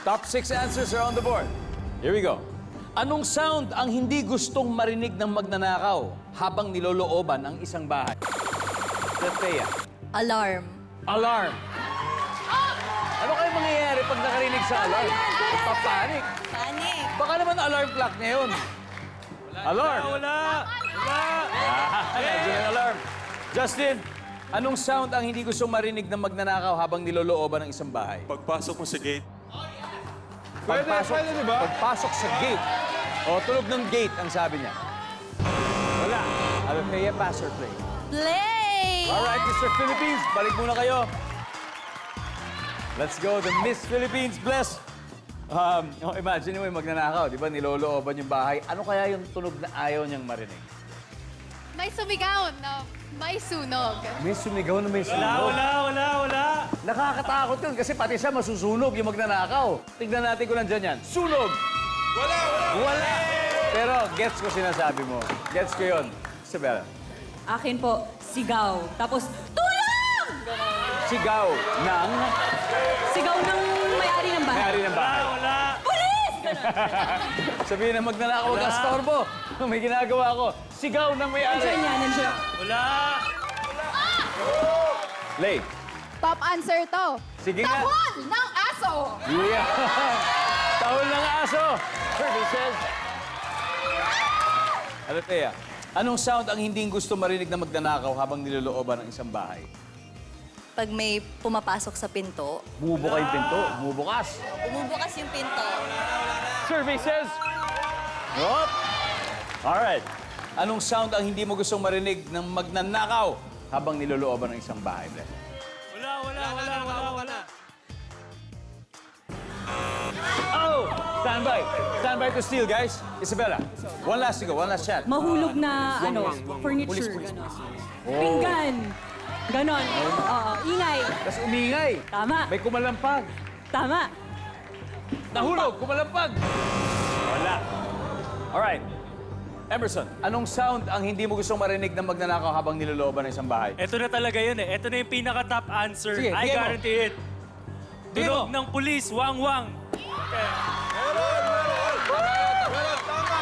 Top 6 answers are on the board. Here we go. Anong sound ang hindi gustong marinig ng magnanakaw habang nilolooban ang isang bahay? Thea. Alarm. Alarm. Ano kayo mangyayari pag nakarinig sa alarm? Papanik. Panic. Baka naman alarm clock na yun. Alarm. Wala! Nandiyan ang alarm. Justin, anong sound ang hindi gustong marinig ng magnanakaw habang nilolooban ng isang bahay? Pagpasok mo sa gate, Pagpasok, di ba? Pagpasok sa gate. O, tulog ng gate, ang sabi niya. Wala. Althea, pass or play? Play! Alright, Mr. Philippines, balik muna kayo. Let's go, the Miss Philippines, bless. Imagine mo yung magnanakaw, di ba? Nilolooban yung bahay. Ano kaya yung tunog na ayaw niyang marinig? May sumigaw na may sunog. May sumigaw na may sunog. Wala! Nakakatakot yun kasi pati siya masusunog yung magnanakaw. Tignan natin kung nandyan yan. Sunog! Wala! Pero gets ko sinasabi mo. Gets ko yun. Isabella. Akin po, sigaw. Tapos, tulong! Sigaw ng Sigaw ng may-ari ng bahay. may-ari ng bahay. Wala! Pulis! Ganon. Sabihin na magnanakaw, wag kang storbo. May ginagawa ko. Sigaw ng may-ari. Nandiyan yan, nandiyan. Wala! Lay. Top answer to. Sige nga. Tahol ng aso. Yeah. Tahol ng aso. Services. Althea, anong sound ang hindi gusto marinig na magnanakaw habang nilolooban ng isang bahay? Pag may pumapasok sa pinto, Bumubuka yung pinto. Bumubukas. bumubukas yung pinto. Services. Hop. Alright. Anong sound ang hindi mo gustong marinig ng magnanakaw habang nilolooban ng isang bahay? Bless. Wala! Oh! Stand by. Stand by to steal, guys. Isabella, one last to go. One last shot. Mahulog na, furniture. Ganon. Pinggan. Ganon. Oo, ingay. Tapos umingay. Tama. May kumalampag. Tama. Nahulog. Kumalampag. Wala. Alright. Emerson, anong sound ang hindi mo gustong marinig ng magnanakaw habang nilolooban ng isang bahay? Ito na talaga yun eh. Ito na yung pinaka-top answer. Sige, I bigay mo. guarantee it. Bigay mo. Tunog ng pulis, wang-wang.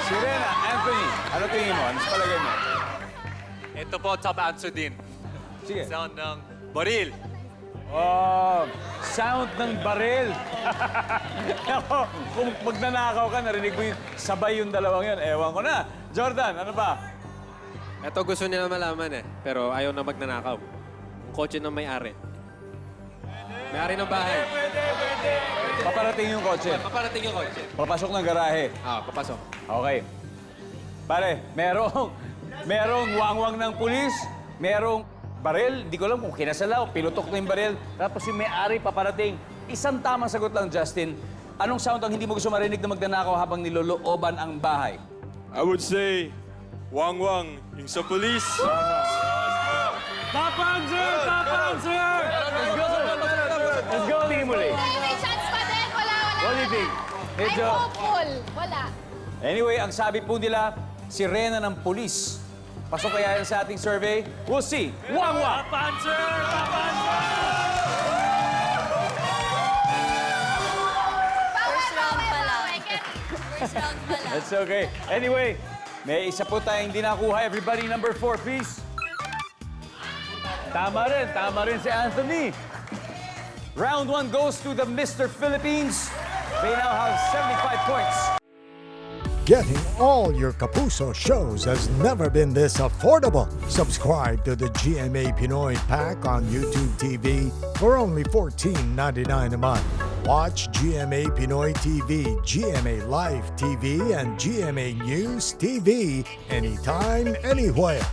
Sirena, Anthony, ano tingin mo? Ano sa palagay mo? Ito po, top answer din. Sige. Sound ng baril. Oh, sound ng baril. Ako, kung magnanakaw ka, narinig mo yung sabay yung dalawang yun. Ewan ko na. Jordan, ano ba? Ito gusto nila malaman eh, pero ayaw na magnanakaw. Ang kotse ng may-ari. May-ari ng bahay. Paparating yung kotse. Paparating yung kotse. Papasok ng garahe. Papasok. Okay. Pare, merong wangwang ng pulis, merong baril, di ko alam kung kinasala o pinutok na yung baril, tapos yung may-ari paparating. Isang tamang sagot lang, Justin. Anong sound ang hindi mo gusto marinig na magnanakaw habang nilolooban ang bahay? I would say, wang-wang, yung sa police. Top answer! Top answer! Let's go! Let's go, Limuli. May chance pa din. Wala. What do you think? I'm Medyo... hopeful. Wala. Anyway, ang sabi po nila, sirena ng pulis. Pasok kaya yan sa ating survey? We'll see. Wang-wang! Top answer! Top answer! First round pa lang. First round pa lang. That's okay. Anyway, may isa po tayong hindi nakuha. Everybody, number 4, please. Tama rin si Anthony. Round 1 goes to the Mr. Philippines. They now have 75 points. Getting all your Kapuso shows has never been this affordable. Subscribe to the GMA Pinoy Pack on YouTube TV for only $14.99 a month. Watch GMA Pinoy TV, GMA Live TV, and GMA News TV anytime, anywhere.